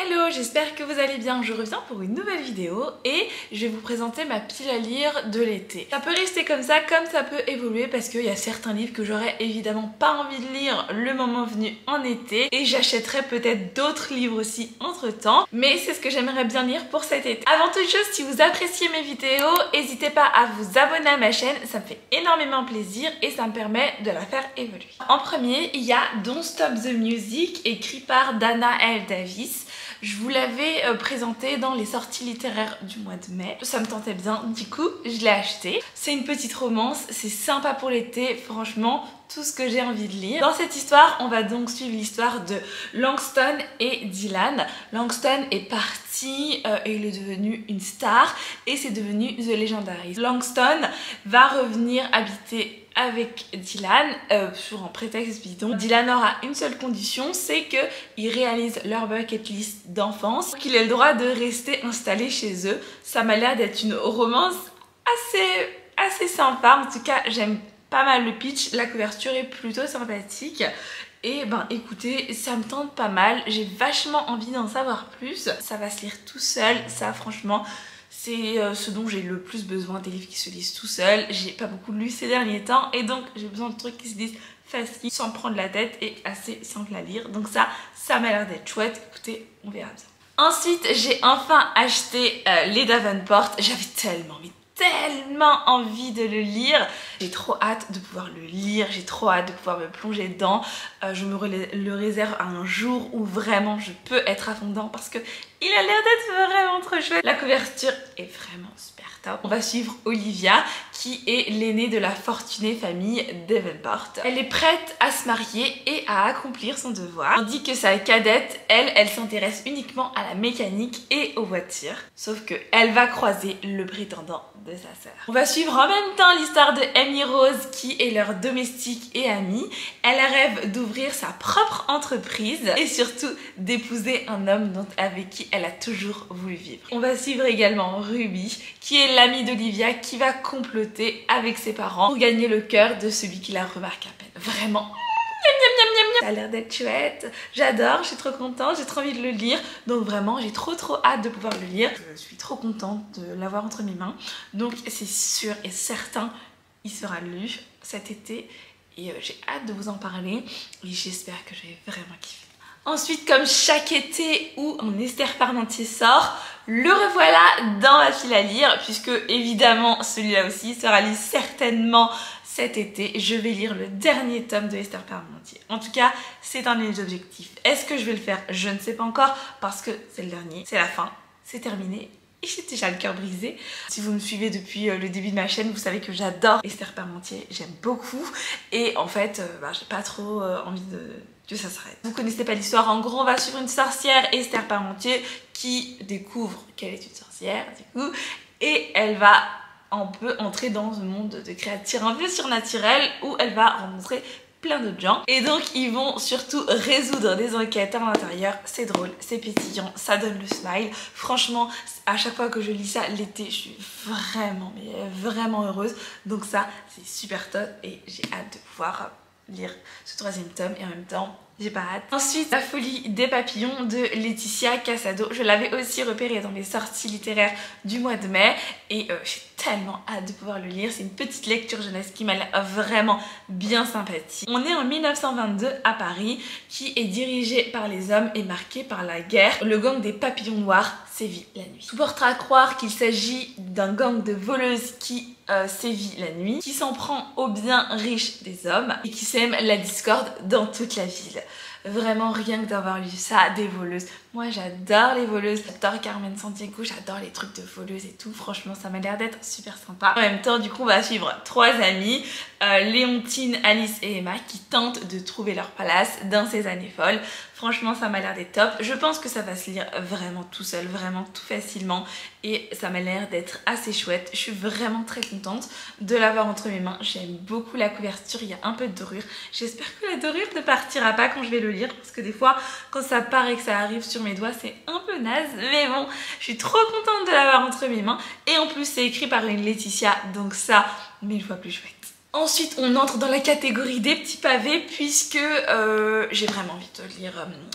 Hello, j'espère que vous allez bien. Je reviens pour une nouvelle vidéo et je vais vous présenter ma pile à lire de l'été. Ça peut rester comme ça peut évoluer parce qu'il y a certains livres que j'aurais évidemment pas envie de lire le moment venu en été et j'achèterai peut-être d'autres livres aussi entre temps, mais c'est ce que j'aimerais bien lire pour cet été. Avant toute chose, si vous appréciez mes vidéos, n'hésitez pas à vous abonner à ma chaîne, ça me fait énormément plaisir et ça me permet de la faire évoluer. En premier, il y a Don't Stop the Music écrit par Dana L. Davis. Je vous l'avais présenté dans les sorties littéraires du mois de mai. Ça me tentait bien, du coup je l'ai acheté. C'est une petite romance, c'est sympa pour l'été, franchement tout ce que j'ai envie de lire. Dans cette histoire, on va donc suivre l'histoire de Langston et Dylan. Langston est parti et il est devenu une star et c'est devenu The Legendary. Langston va revenir habiter avec Dylan sur un prétexte bidon. Dylan aura une seule condition, c'est qu'ils réalisent leur bucket list d'enfance, qu'il ait le droit de rester installé chez eux. Ça m'a l'air d'être une romance assez sympa, en tout cas j'aime pas mal le pitch, la couverture est plutôt sympathique. Et ben écoutez, ça me tente pas mal, j'ai vachement envie d'en savoir plus. Ça va se lire tout seul, ça franchement c'est ce dont j'ai le plus besoin, des livres qui se lisent tout seuls. J'ai pas beaucoup lu ces derniers temps et donc j'ai besoin de trucs qui se lisent faciles, sans prendre la tête et assez simples à lire. Donc ça m'a l'air d'être chouette, écoutez, on verra bien. Ensuite, j'ai enfin acheté les Davenport. J'avais tellement envie de le lire. J'ai trop hâte de pouvoir le lire, j'ai trop hâte de pouvoir me plonger dedans. Je me le réserve à un jour où vraiment je peux être à fond dedans parce que il a l'air d'être vraiment trop chouette. La couverture est vraiment super top. On va suivre Olivia qui est l'aînée de la fortunée famille Davenport. Elle est prête à se marier et à accomplir son devoir. On dit que sa cadette, elle s'intéresse uniquement à la mécanique et aux voitures. Sauf que elle va croiser le prétendant de sa sœur. On va suivre en même temps l'histoire de Amy Rose qui est leur domestique et amie. Elle rêve d'ouvrir sa propre entreprise et surtout d'épouser un homme avec qui elle a toujours voulu vivre. On va suivre également Ruby qui est l'amie d'Olivia qui va comploter avec ses parents pour gagner le cœur de celui qui la remarque à peine. Vraiment. Ça a l'air d'être chouette, j'adore, je suis trop contente, j'ai trop envie de le lire. Donc vraiment j'ai trop hâte de pouvoir le lire. Je suis trop contente de l'avoir entre mes mains. Donc c'est sûr et certain, il sera lu cet été. Et j'ai hâte de vous en parler. Et j'espère que je vais vraiment kiffer. Ensuite, comme chaque été où un Esther Parmentier sort, le revoilà dans ma file à lire. Puisque évidemment celui-là aussi sera lu certainement cet été. Je vais lire le dernier tome de Esther Parmentier. En tout cas, c'est un de mes objectifs. Est-ce que je vais le faire? Je ne sais pas encore parce que c'est le dernier, c'est la fin, c'est terminé. Et j'ai déjà le cœur brisé. Si vous me suivez depuis le début de ma chaîne, vous savez que j'adore Esther Parmentier, j'aime beaucoup. Et en fait, j'ai pas trop envie que ça s'arrête. Vous connaissez pas l'histoire, en gros on va suivre une sorcière, Esther Parmentier, qui découvre qu'elle est une sorcière du coup. Et elle va un peu entrer dans un monde de créatures un peu surnaturelles où elle va rencontrer plein d'autres gens et donc ils vont surtout résoudre des enquêtes à l'intérieur. C'est drôle, c'est pétillant, ça donne le smile. Franchement, à chaque fois que je lis ça l'été, je suis vraiment heureuse. Donc ça, c'est super top et j'ai hâte de pouvoir lire ce troisième tome et en même temps j'ai pas hâte. Ensuite, La folie des papillons de Laetitia Casado. Je l'avais aussi repéré dans mes sorties littéraires du mois de mai et j'ai tellement hâte de pouvoir le lire. C'est une petite lecture jeunesse qui m'a l'air vraiment bien sympathique. On est en 1922 à Paris, qui est dirigé par les hommes et marqué par la guerre. Le gang des papillons noirs sévit la nuit. Tout portera à croire qu'il s'agit d'un gang de voleuses qui sévit la nuit, qui s'en prend aux biens riches des hommes et qui sème la discorde dans toute la ville. Vraiment, rien que d'avoir lu ça, des voleuses. Moi j'adore les voleuses, j'adore Carmen Sandiego, j'adore les trucs de voleuses et tout. Franchement ça m'a l'air d'être super sympa. En même temps du coup on va suivre trois amies, Léontine, Alice et Emma, qui tentent de trouver leur place dans ces années folles. Franchement ça m'a l'air d'être top. Je pense que ça va se lire vraiment tout seul, vraiment tout facilement. Et ça m'a l'air d'être assez chouette. Je suis vraiment très contente de l'avoir entre mes mains. J'aime beaucoup la couverture, il y a un peu de dorure. J'espère que la dorure ne partira pas quand je vais le lire. Parce que des fois quand ça part et que ça arrive sur mes doigts c'est un peu naze. Mais bon, je suis trop contente de l'avoir entre mes mains. Et en plus c'est écrit par une Laetitia, donc ça, 1000 fois plus chouette. Ensuite, on entre dans la catégorie des petits pavés puisque j'ai vraiment envie de lire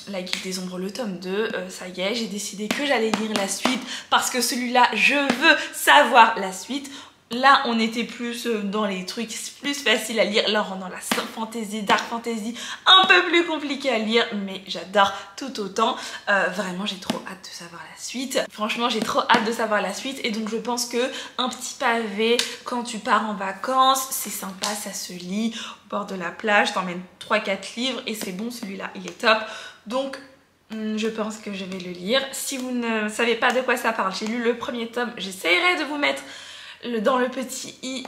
La Guilde des Ombres, le tome 2. Ça y est, j'ai décidé que j'allais lire la suite parce que celui-là, je veux savoir la suite. Là, on était plus dans les trucs plus faciles à lire. Là, on rentre dans la fantasy, dark fantasy, un peu plus compliqué à lire, mais j'adore tout autant. Vraiment, j'ai trop hâte de savoir la suite. Franchement, j'ai trop hâte de savoir la suite. Et donc, je pense que un petit pavé, quand tu pars en vacances, c'est sympa, ça se lit au bord de la plage. T'emmènes 3-4 livres et c'est bon, celui-là, il est top. Donc, je pense que je vais le lire. Si vous ne savez pas de quoi ça parle, j'ai lu le premier tome. J'essaierai de vous mettre dans le petit i,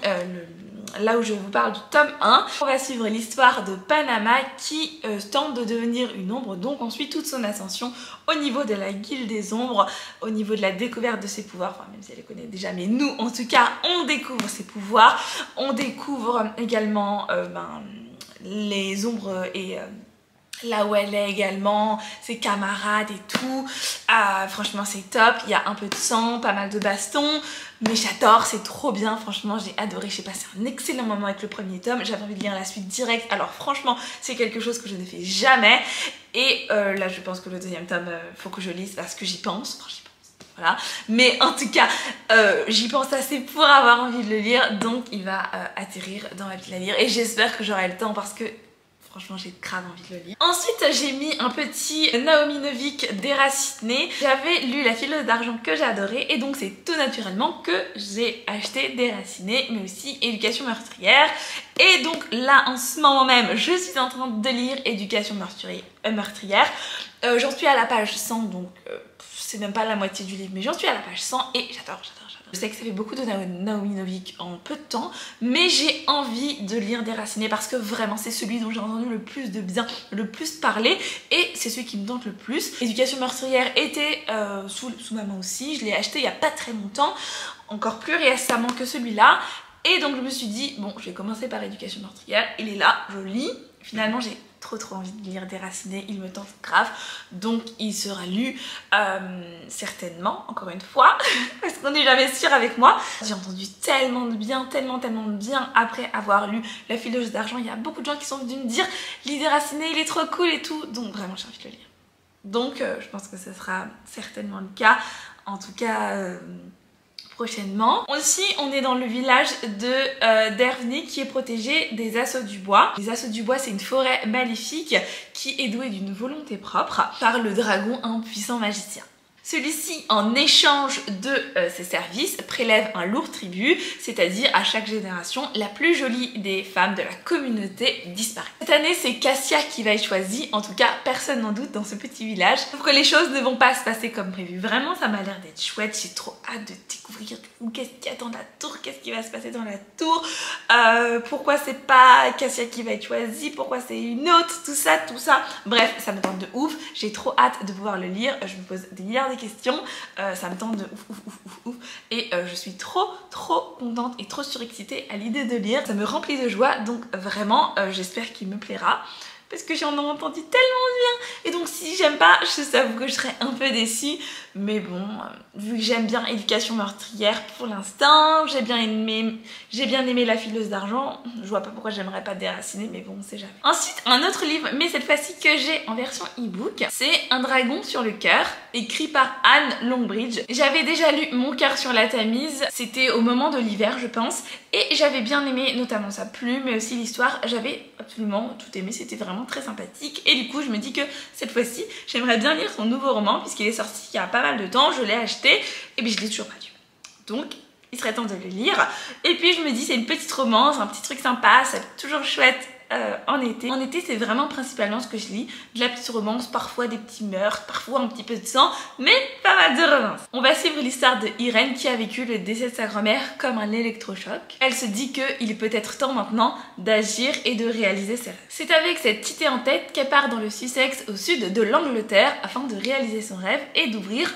là où je vous parle du tome 1. On va suivre l'histoire de Panama qui tente de devenir une ombre, donc on suit toute son ascension au niveau de la Guilde des Ombres, au niveau de la découverte de ses pouvoirs, enfin même si elle les connaît déjà, mais nous en tout cas on découvre ses pouvoirs, on découvre également les ombres et là où elle est également, ses camarades et tout. Franchement c'est top, il y a un peu de sang, pas mal de bastons, mais j'adore, c'est trop bien, franchement j'ai adoré, j'ai passé un excellent moment avec le premier tome, j'avais envie de lire la suite direct, alors franchement c'est quelque chose que je ne fais jamais, et là je pense que le deuxième tome, faut que je lise parce que j'y pense, enfin, j'y pense, voilà, mais en tout cas j'y pense assez pour avoir envie de le lire, donc il va atterrir dans ma pile à lire, et j'espère que j'aurai le temps parce que franchement, j'ai grave envie de le lire. Ensuite, j'ai mis un petit Naomi Novik déraciné. J'avais lu La Fileuse d'Argent que j'adorais et donc c'est tout naturellement que j'ai acheté Déraciné, mais aussi Éducation meurtrière. Et donc là, en ce moment même, je suis en train de lire Éducation meurtrière. J'en suis à la page 100, donc c'est même pas la moitié du livre, mais j'en suis à la page 100 et j'adore. Je sais que ça fait beaucoup de Naomi Novik en peu de temps, mais j'ai envie de lire Déraciné parce que vraiment c'est celui dont j'ai entendu le plus de bien, le plus parler, et c'est celui qui me tente le plus. Éducation meurtrière était sous ma main aussi, je l'ai acheté il y a pas très longtemps, encore plus récemment que celui-là, et donc je me suis dit bon, je vais commencer par Éducation meurtrière, il est là, je lis. Finalement j'ai trop envie de lire Déraciné, il me tente grave, donc il sera lu certainement, encore une fois, parce qu'on n'est jamais sûr avec moi. J'ai entendu tellement de bien, tellement de bien après avoir lu La Fileuse d'Argent. Il y a beaucoup de gens qui sont venus me dire lis Déraciné, il est trop cool et tout, donc vraiment j'ai envie de le lire. Donc je pense que ce sera certainement le cas, en tout cas prochainement. Aussi, on est dans le village de d'Hervny qui est protégé des Assauts du Bois. Les Assauts du Bois, c'est une forêt maléfique qui est douée d'une volonté propre par le dragon, un puissant magicien. Celui-ci, en échange de ses services, prélève un lourd tribut, c'est-à-dire à chaque génération, la plus jolie des femmes de la communauté disparaît. Cette année, c'est Cassia qui va être choisie, en tout cas, personne n'en doute dans ce petit village. Sauf que les choses ne vont pas se passer comme prévu. Vraiment, ça m'a l'air d'être chouette, j'ai trop hâte de découvrir qu'est-ce qu'il y a dans la tour, qu'est-ce qui va se passer dans la tour, pourquoi c'est pas Cassia qui va être choisie, pourquoi c'est une autre, tout ça. Bref, ça me tente de ouf, j'ai trop hâte de pouvoir le lire, je me pose des milliards de questions, ça me tente de ouf et je suis trop contente et trop surexcitée à l'idée de lire, ça me remplit de joie, donc vraiment j'espère qu'il me plaira parce que j'en ai entendu tellement bien, et donc si j'aime pas, je t'avoue que je serais un peu déçue, mais bon, vu que j'aime bien Éducation meurtrière pour l'instant, j'ai bien aimé La Fileuse d'Argent, je vois pas pourquoi j'aimerais pas Déraciné, mais bon, on sait jamais. Ensuite, un autre livre, mais cette fois-ci que j'ai en version e-book, c'est Un dragon sur le cœur, écrit par Anne Longbridge. J'avais déjà lu Mon cœur sur la Tamise, c'était au moment de l'hiver je pense, et j'avais bien aimé notamment sa plume, mais aussi l'histoire, j'avais absolument tout aimé, c'était vraiment très sympathique, et du coup je me dis que cette fois-ci j'aimerais bien lire son nouveau roman puisqu'il est sorti il y a pas mal de temps, je l'ai acheté et puis je l'ai toujours pas lu, donc il serait temps de le lire. Et puis je me dis c'est une petite romance, un petit truc sympa, c'est toujours chouette en été. En été c'est vraiment principalement ce que je lis, de la petite romance, parfois des petits meurtres, parfois un petit peu de sang, mais pas mal de romance. On va suivre l'histoire de Irène qui a vécu le décès de sa grand-mère comme un électrochoc. Elle se dit qu'il est peut-être temps maintenant d'agir et de réaliser ses rêves. C'est avec cette idée en tête qu'elle part dans le Sussex au sud de l'Angleterre afin de réaliser son rêve et d'ouvrir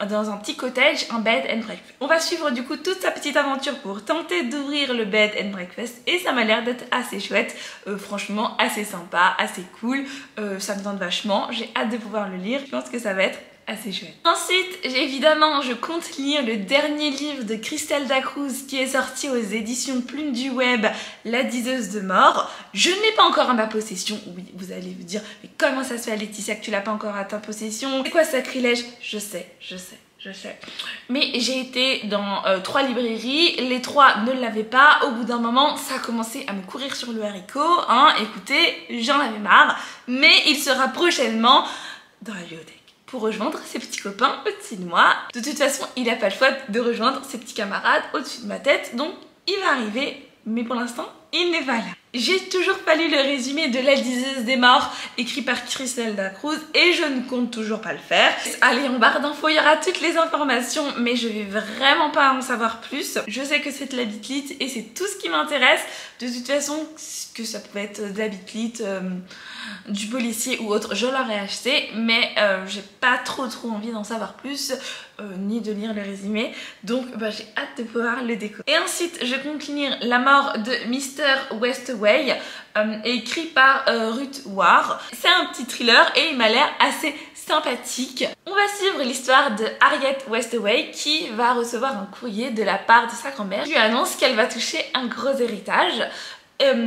dans un petit cottage un bed and breakfast. On va suivre du coup toute sa petite aventure pour tenter d'ouvrir le bed and breakfast et ça m'a l'air d'être assez chouette, franchement assez sympa, assez cool, ça me tente vachement, j'ai hâte de pouvoir le lire, je pense que ça va être assez chouette. Ensuite, évidemment, je compte lire le dernier livre de Christelle Dacruz qui est sorti aux éditions Plume du Web, La diseuse de mort. Je ne l'ai pas encore en ma possession. Oui, vous allez vous dire, mais comment ça se fait Laetitia que tu l'as pas encore à ta possession? C'est quoi ce sacrilège? Je sais. Mais j'ai été dans 3 librairies, les 3 ne l'avaient pas. Au bout d'un moment, ça a commencé à me courir sur le haricot. Hein. Écoutez, j'en avais marre. Mais il sera prochainement dans la bibliothèque pour rejoindre ses petits copains au-dessus de moi. De toute façon, il n'a pas le choix de rejoindre ses petits camarades au-dessus de ma tête. Donc, il va arriver. Mais pour l'instant, il n'est pas là. J'ai toujours pas lu le résumé de La diseuse des morts écrit par Christelle Dacruz et je ne compte toujours pas le faire. Allez, en barre d'infos, il y aura toutes les informations, mais je vais vraiment pas en savoir plus. Je sais que c'est de la bitlite et c'est tout ce qui m'intéresse. De toute façon, que ça pouvait être de la bitlite, du policier ou autre, je l'aurais acheté, mais j'ai pas trop envie d'en savoir plus, ni de lire le résumé, donc j'ai hâte de pouvoir le découvrir. Et ensuite, je compte lire La mort de Mr. Westaway, écrit par Ruth Ward. C'est un petit thriller et il m'a l'air assez sympathique. On va suivre l'histoire de Harriet Westaway qui va recevoir un courrier de la part de sa grand-mère qui lui annonce qu'elle va toucher un gros héritage.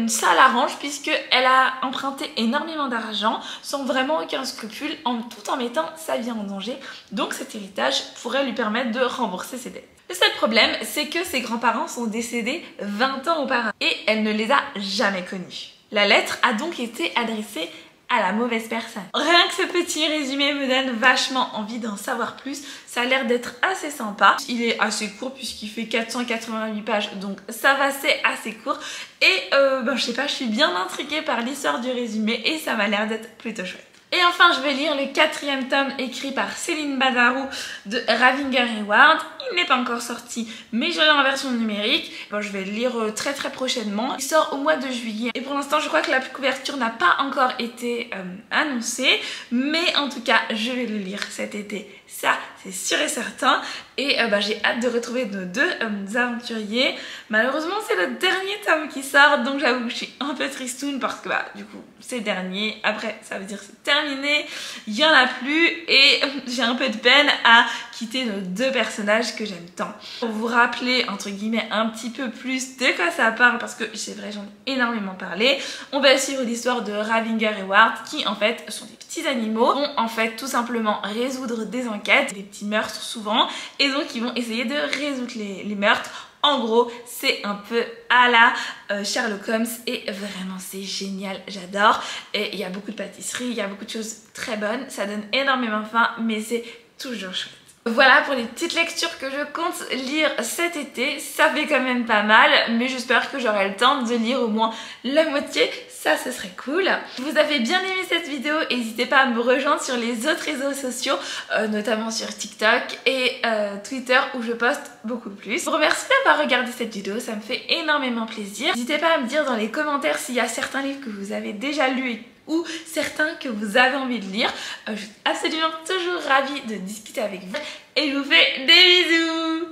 Ça l'arrange puisqu'elle a emprunté énormément d'argent sans vraiment aucun scrupule, tout en mettant sa vie en danger. Donc cet héritage pourrait lui permettre de rembourser ses dettes. Le seul problème, c'est que ses grands-parents sont décédés 20 ans auparavant et elle ne les a jamais connus. La lettre a donc été adressée à la mauvaise personne. Rien que ce petit résumé me donne vachement envie d'en savoir plus. Ça a l'air d'être assez sympa. Il est assez court puisqu'il fait 488 pages, donc ça va, c'est assez court. Et je sais pas, je suis bien intriguée par l'histoire du résumé et ça m'a l'air d'être plutôt chouette. Et enfin, je vais lire le 4e tome écrit par Céline Badarou de Ravinger et Ward. Il n'est pas encore sorti, mais je l'ai en version numérique. Je vais le lire très prochainement. Il sort au mois de juillet. Et pour l'instant, je crois que la couverture n'a pas encore été annoncée. Mais en tout cas, je vais le lire cet été. Ça, c'est sûr et certain. Et j'ai hâte de retrouver nos 2 aventuriers. Malheureusement, c'est le dernier tome qui sort. Donc j'avoue que je suis un peu tristoune parce que du coup, c'est le dernier. Après, ça veut dire que c'est terminé. Il n'y en a plus. Et j'ai un peu de peine à quitter nos 2 personnages que j'aime tant. Pour vous rappeler, entre guillemets, un petit peu plus de quoi ça parle, parce que c'est vrai, j'en ai énormément parlé, on va suivre l'histoire de Ravinger et Ward, qui en fait sont des petits animaux, vont en fait tout simplement résoudre des enquêtes, des petits meurtres souvent, et donc ils vont essayer de résoudre les meurtres. En gros, c'est un peu à la Sherlock Holmes et vraiment c'est génial, j'adore. Et il y a beaucoup de pâtisseries, il y a beaucoup de choses très bonnes, ça donne énormément faim, mais c'est toujours chouette. Voilà pour les petites lectures que je compte lire cet été. Ça fait quand même pas mal, mais j'espère que j'aurai le temps de lire au moins la moitié. Ça, ce serait cool. Si vous avez bien aimé cette vidéo, n'hésitez pas à me rejoindre sur les autres réseaux sociaux, notamment sur TikTok et Twitter où je poste beaucoup plus. Je vous remercie d'avoir regardé cette vidéo, ça me fait énormément plaisir. N'hésitez pas à me dire dans les commentaires s'il y a certains livres que vous avez déjà lus ou certains que vous avez envie de lire. Je suis absolument toujours ravie de discuter avec vous et je vous fais des bisous.